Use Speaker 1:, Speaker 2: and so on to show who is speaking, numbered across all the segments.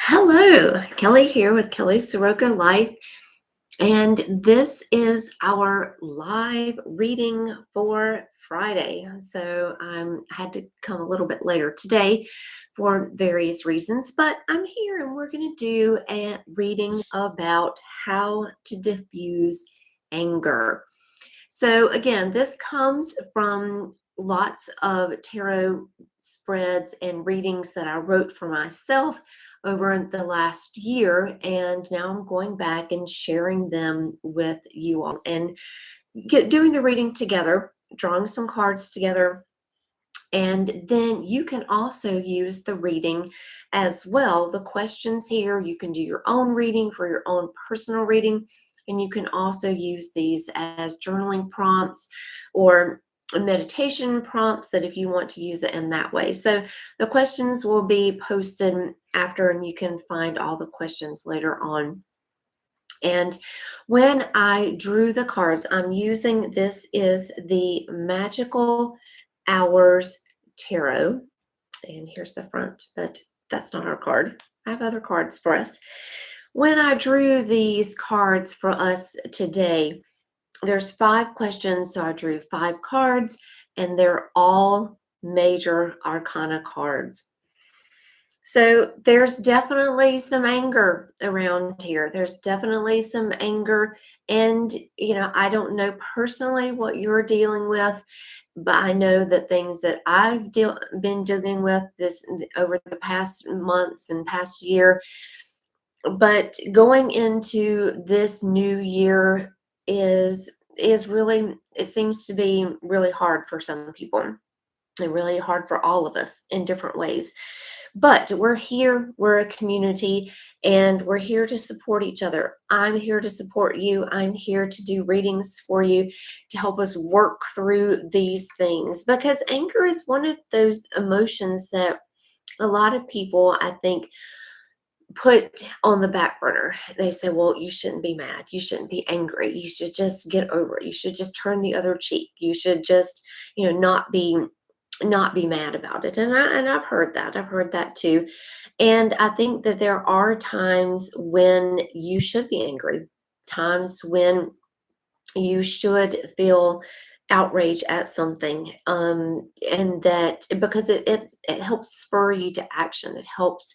Speaker 1: Hello, Kelly here with Kelly Soroka Life, and this is our live reading for Friday. So I had to come a little bit later today for various reasons, but I'm here and we're going to do a reading about how to diffuse anger. So again, this comes from lots of tarot spreads and readings that I wrote for myself over the last year. And now I'm going back and sharing them with you all and doing the reading together, drawing some cards together. And then you can also use the reading as well. The questions here, you can do your own reading for your own personal reading. And you can also use these as journaling prompts or meditation prompts that if you want to use it in that way. So the questions will be posted after, and you can find all the questions later on. And when I drew the cards, I'm using, this is the Magical Hours Tarot. And here's the front, but that's not our card. I have other cards for us. When I drew these cards for us today, there's 5 questions. So I drew 5 cards, and they're all major arcana cards. So there's definitely some anger around here. There's definitely some anger. And, I don't know personally what you're dealing with, but I know that things that I've been dealing with this over the past months and past year. But going into this new year is really, it seems to be really hard for some people and really hard for all of us in different ways. But we're here, we're a community, and we're here to support each other. I'm here to support you. I'm here to do readings for you to help us work through these things, because anger is one of those emotions that a lot of people, I think, put on the back burner. They say, well, you shouldn't be mad. You shouldn't be angry. You should just get over it. You should just turn the other cheek. You should just, not be mad about it. And I've heard that. I've heard that too. And I think that there are times when you should be angry, times when you should feel outrage at something, and that because it helps spur you to action. It helps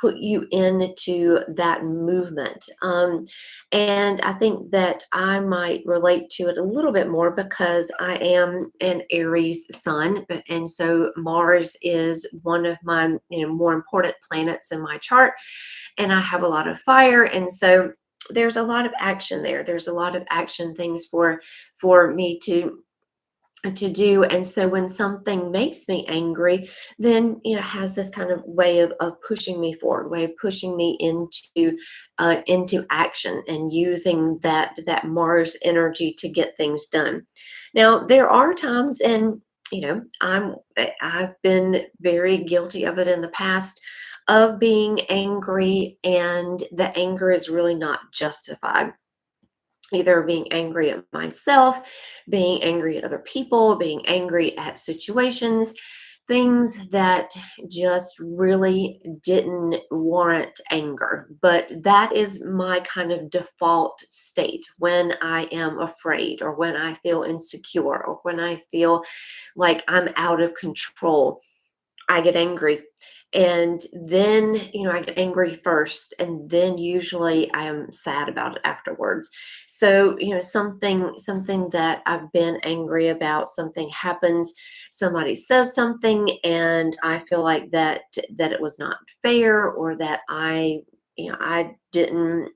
Speaker 1: put you into that movement, and I think that I might relate to it a little bit more because I am an Aries Sun, and so Mars is one of my more important planets in my chart, and I have a lot of fire, and so there's a lot of action there. There's a lot of action things for me to do. And so when something makes me angry, then has this kind of way of pushing me forward, way of pushing me into action and using that Mars energy to get things done. Now there are times, and I've been very guilty of it in the past, of being angry, and the anger is really not justified. Either being angry at myself, being angry at other people, being angry at situations, things that just really didn't warrant anger. But that is my kind of default state when I am afraid, or when I feel insecure, or when I feel like I'm out of control. I get angry. And then, I get angry first, and then usually I am sad about it afterwards. So, something that I've been angry about, something happens, somebody says something, and I feel like that it was not fair, or that I didn't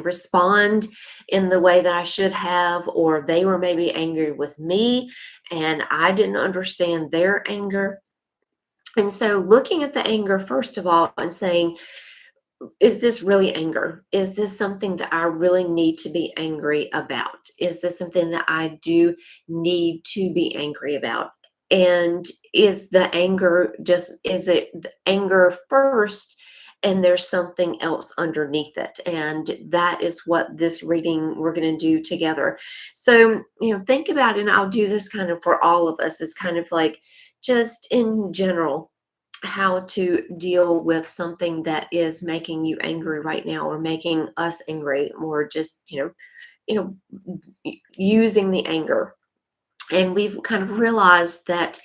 Speaker 1: respond in the way that I should have, or they were maybe angry with me and I didn't understand their anger. And so looking at the anger, first of all, and saying, is this really anger? Is this something that I really need to be angry about? Is this something that I do need to be angry about? And is the anger is it the anger first, and there's something else underneath it? And that is what this reading we're going to do together. So, think about it, and I'll do this kind of for all of us. It's kind of like, just in general, how to deal with something that is making you angry right now, or making us angry, or just using the anger. And we've kind of realized that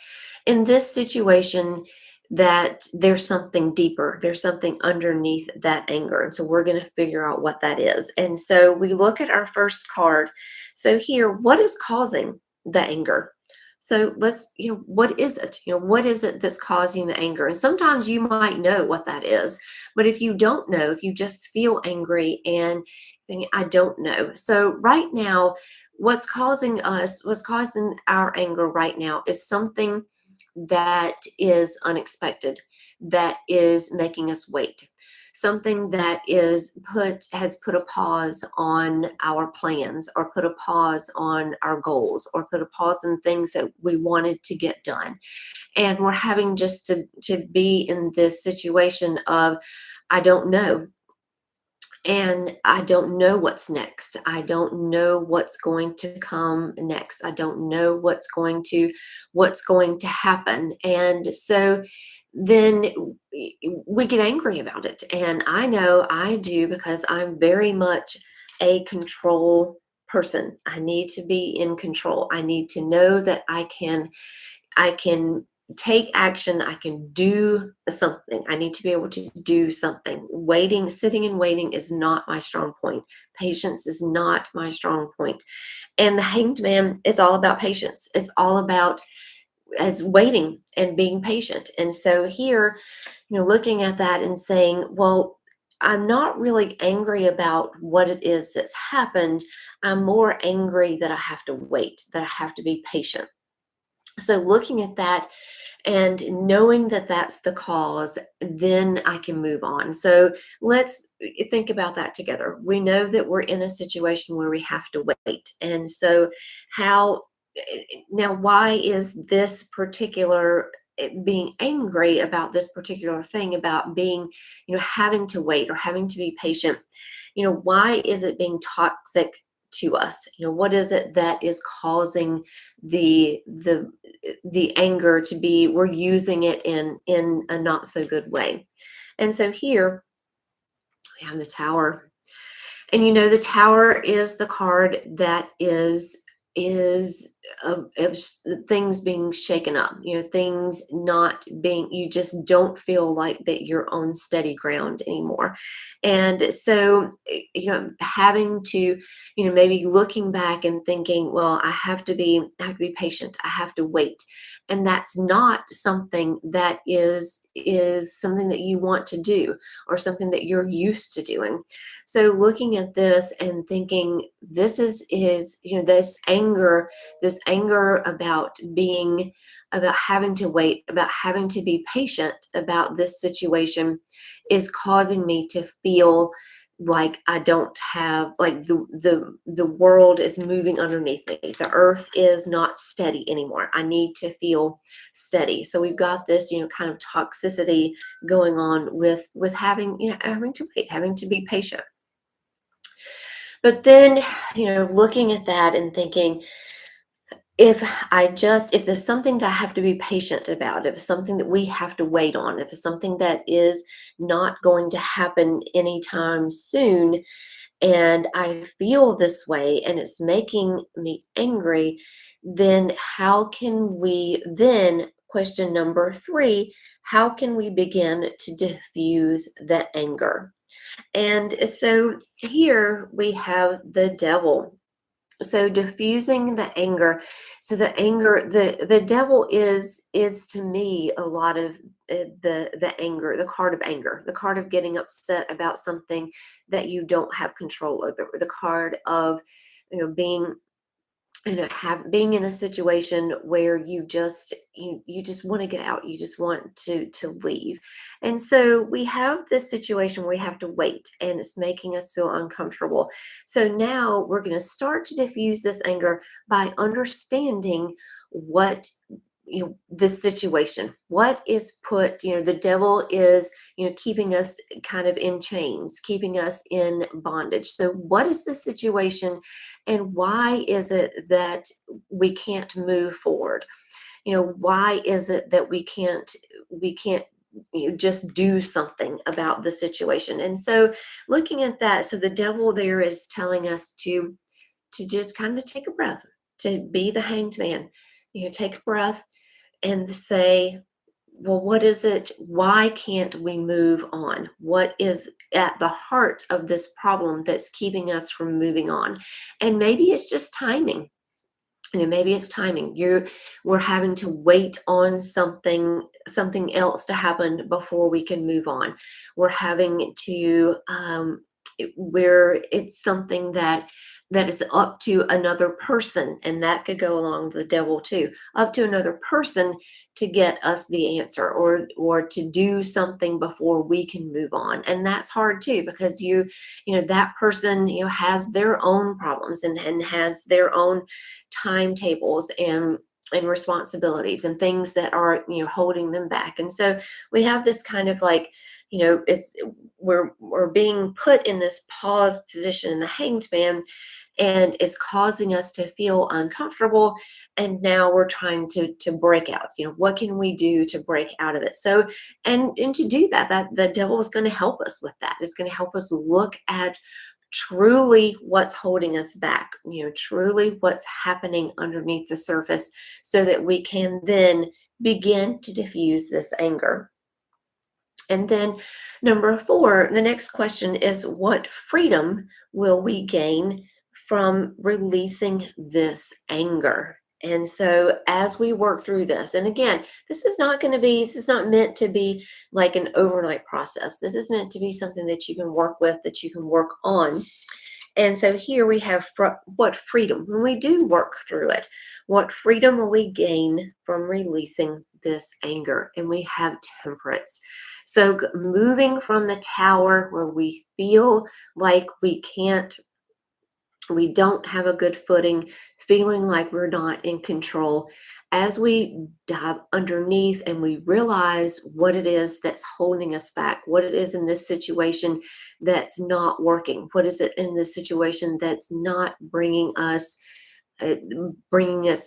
Speaker 1: in this situation, that there's something deeper, there's something underneath that anger. And so we're going to figure out what that is. And so we look at our first card. So here, what is causing the anger? So let's, what is it? What is it that's causing the anger? And sometimes you might know what that is, but if you don't know, if you just feel angry and think, I don't know. So right now, what's causing our anger right now is something that is unexpected, that is making us wait. Something that has put a pause on our plans, or put a pause on our goals, or put a pause on things that we wanted to get done. And we're having just to be in this situation of, I don't know. And I don't know what's next. I don't know what's going to come next. I don't know what's going to happen. And so then we get angry about it. And I know I do, because I'm very much a control person. I need to be in control. I need to know that I can take action. I can do something. I need to be able to do something. Waiting, sitting and waiting is not my strong point. Patience is not my strong point. And the Hanged Man is all about patience. It's all about as waiting and being patient. And so here, looking at that and saying, well, I'm not really angry about what it is that's happened. I'm more angry that I have to wait, that I have to be patient. So looking at that and knowing that that's the cause, then I can move on. So let's think about that together. We know that we're in a situation where we have to wait. And so how now, why is this particular being angry about this particular thing, about being, having to wait or having to be patient? Why is it being toxic to us? What is it that is causing the anger to be, we're using it in a not so good way? And so here we have the Tower. And the Tower is the card that is of things being shaken up, things not being, you just don't feel like that you're on steady ground anymore. And so, having to, maybe looking back and thinking, well, I have to be patient. I have to wait. And that's not something that is something that you want to do, or something that you're used to doing. So looking at this and thinking, this is this anger about having to wait, about having to be patient about this situation, is causing me to feel like I don't have, like the world is moving underneath me. The earth is not steady anymore. I need to feel steady. So we've got this, kind of toxicity going on with having to wait, having to be patient. But then, looking at that and thinking, if there's something that I have to be patient about, if it's something that we have to wait on, if it's something that is not going to happen anytime soon, and I feel this way and it's making me angry, then how can we then, question number 3, how can we begin to diffuse the anger? And so here we have the Devil. So diffusing the anger. So the devil is to me a lot of the anger, the card of anger, the card of getting upset about something that you don't have control over, the card of being being in a situation where you just want to get out, you just want to leave. And so we have this situation where we have to wait, and it's making us feel uncomfortable. So now we're going to start to diffuse this anger by understanding what, this situation, what is put, the devil is, keeping us kind of in chains, keeping us in bondage. So what is the situation, and why is it that we can't move forward? Why is it that we can't just do something about the situation. And so looking at that, so the devil there is telling us to just kind of take a breath, to be the hanged man, take a breath and say, well, what is it? Why can't we move on? What is at the heart of this problem that's keeping us from moving on? And maybe it's just timing. Maybe it's timing. We're having to wait on something else to happen before we can move on. We're having to where it's something that is up to another person, and that could go along with the devil too, up to another person to get us the answer, or to do something before we can move on. And that's hard too, because that person has their own problems, and has their own timetables and responsibilities and things that are holding them back. And so we have this kind of like, it's we're being put in this pause position in the hanged man, and it's causing us to feel uncomfortable. And now we're trying to break out. What can we do to break out of it? So, and to do that the devil is going to help us with that. It's going to help us look at truly what's holding us back, truly what's happening underneath the surface, so that we can then begin to diffuse this anger. And then number 4, the next question is, what freedom will we gain from releasing this anger? And so as we work through this, and again, this is not meant to be like an overnight process. This is meant to be something that you can work with, that you can work on. And so here we have what freedom, when we do work through it, what freedom will we gain from releasing this anger? And we have temperance. So moving from the tower where we feel like we don't have a good footing, feeling like we're not in control, as we dive underneath and we realize what it is that's holding us back, what it is in this situation that's not working, what is it in this situation that's not bringing us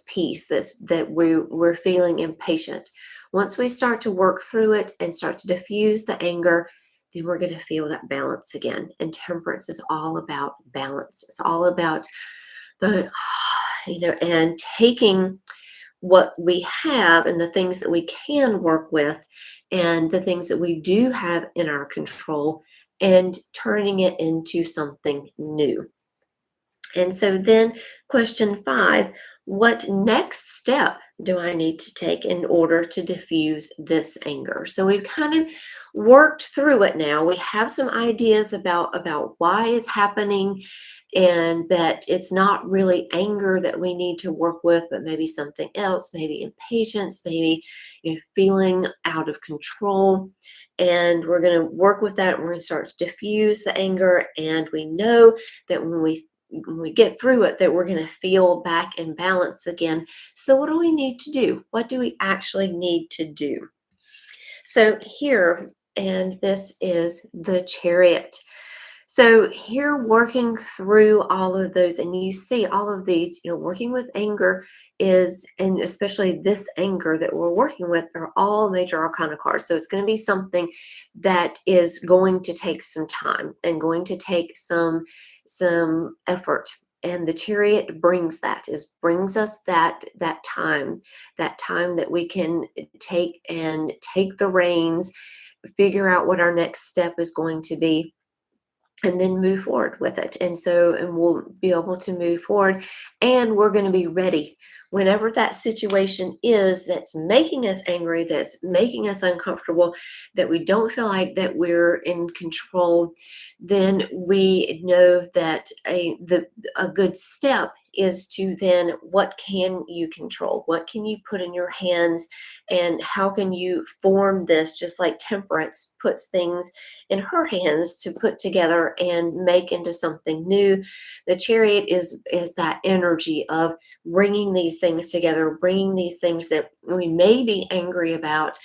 Speaker 1: peace, that we're feeling impatient. Once we start to work through it and start to diffuse the anger, then we're going to feel that balance again. And temperance is all about balance. It's all about the, and taking what we have and the things that we can work with and the things that we do have in our control, and turning it into something new. And so then question 5, what next step do I need to take in order to diffuse this anger? So we've kind of worked through it now. We have some ideas about why it's happening, and that it's not really anger that we need to work with, but maybe something else, maybe impatience, maybe feeling out of control. And we're going to work with that. We're going to start to diffuse the anger. And we know that when we get through it, that we're going to feel back in balance again. So what do we need to do? What do we actually need to do? So here, and this is the Chariot. So here, working through all of those, and you see all of these, working with anger is, and especially this anger that we're working with, are all major arcana cards. So it's going to be something that is going to take some time and going to take some effort. And the Chariot brings us that time that we can take the reins, figure out what our next step is going to be, and then move forward with it. And we'll be able to move forward, and we're going to be ready whenever that situation is that's making us angry, that's making us uncomfortable, that we don't feel like that we're in control. Then we know that a good step is to then, what can you control? What can you put in your hands? And how can you form this, just like Temperance puts things in her hands to put together and make into something new? The Chariot is that energy of bringing these things together, bringing these things that we may be angry about,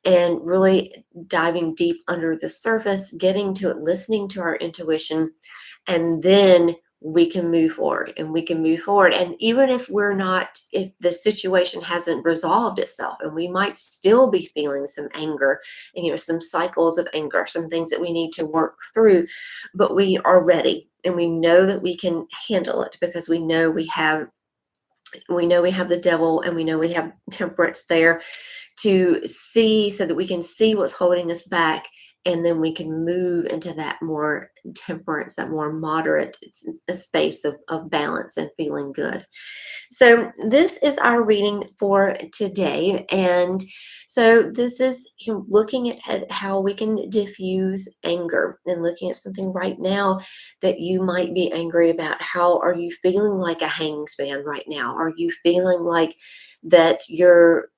Speaker 1: and really diving deep under the surface, getting to it, listening to our intuition, and then we can move forward, and we can move forward. And even if if the situation hasn't resolved itself, and we might still be feeling some anger, and, some cycles of anger, some things that we need to work through, but we are ready, and we know that we can handle it, because we know we have the devil, and we know we have temperance there to see, so that we can see what's holding us back, and then we can move into that more temperance, that more moderate space of balance and feeling good. So this is our reading for today. And so this is looking at how we can diffuse anger, and looking at something right now that you might be angry about. How are you feeling like a hanged man right now? Are you feeling like that you're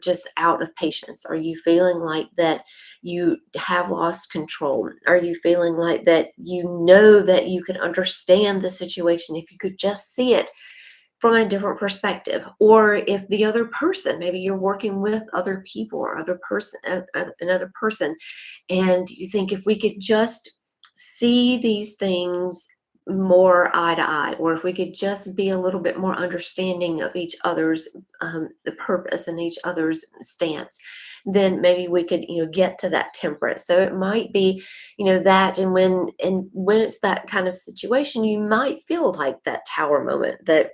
Speaker 1: just out of patience? Are you feeling like that you have lost control? Are you feeling like that that you could understand the situation if you could just see it from a different perspective? Or if the other person, maybe you're working with other people, or another person, and you think, if we could just see these things more eye to eye, or if we could just be a little bit more understanding of each other's the purpose and each other's stance, then maybe we could get to that temperance. So it might be that, and when it's that kind of situation, you might feel like that tower moment, that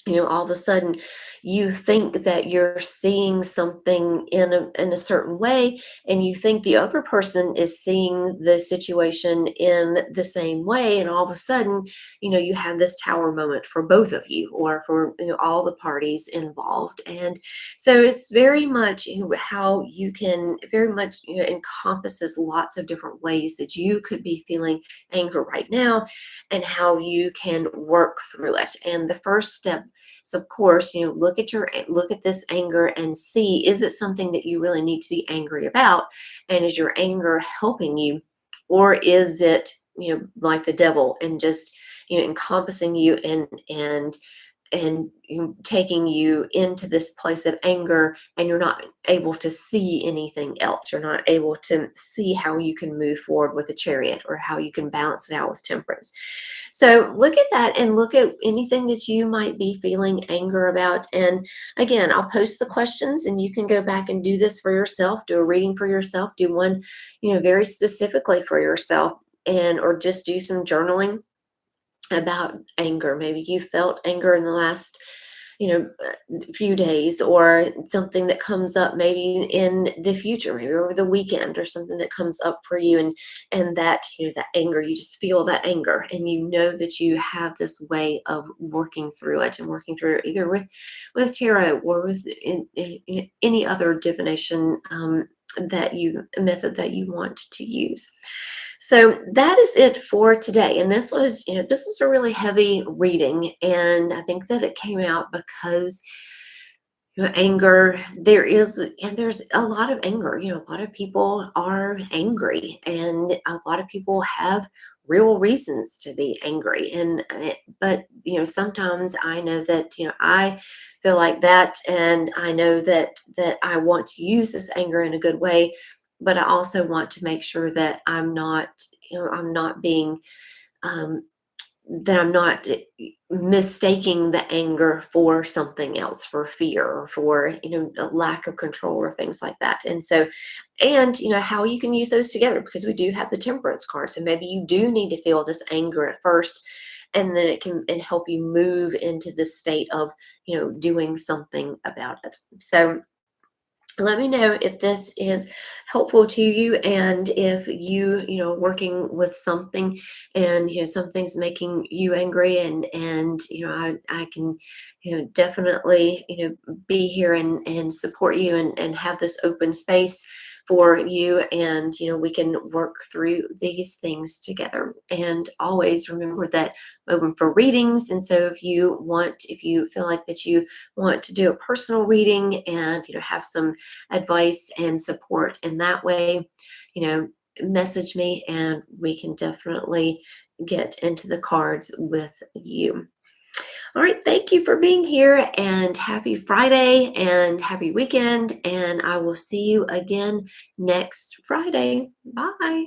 Speaker 1: all of a sudden you think that you're seeing something in a certain way, and you think the other person is seeing the situation in the same way, and all of a sudden you have this tower moment for both of you, or for all the parties involved. And so it's very much how you can very much encompasses lots of different ways that you could be feeling anger right now, and how you can work through it. And the first step, so of course, look at this anger and see, is it something that you really need to be angry about? And is your anger helping you? Or is it, like the devil, and just, encompassing you, and taking you into this place of anger, and you're not able to see anything else. You're not able to see how you can move forward with the chariot, or how you can balance it out with temperance. So look at that, and look at anything that you might be feeling anger about. And again, I'll post the questions, and you can go back and do this for yourself, do a reading for yourself, do one very specifically for yourself, or just do some journaling about anger. Maybe you felt anger in the last few days, or something that comes up maybe in the future, maybe over the weekend, or something that comes up for you, and that that anger, you just feel that anger, and that you have this way of working through it, and working through it either with tarot, or with in any other divination method that you want to use. So that is it for today. And this was a really heavy reading. And I think that it came out because anger, there's a lot of anger. A lot of people are angry, and a lot of people have real reasons to be angry. But sometimes I know that I feel like that, and I know that I want to use this anger in a good way, but I also want to make sure that I'm not being um, that I'm not mistaking the anger for something else, for fear, or for a lack of control, or things like that. And so, and how you can use those together, because we do have the temperance cards, and maybe you do need to feel this anger at first, and then it can help you move into this state of doing something about it. So let me know if this is helpful to you, and if you working with something, and something's making you angry, and I can definitely be here and support you, and have this open space for you, and we can work through these things together. And always remember that I'm open for readings, and so if you feel like that you want to do a personal reading, and have some advice and support in that way, message me, and we can definitely get into the cards with you. All right, thank you for being here, and happy Friday, and happy weekend, and I will see you again next Friday. Bye.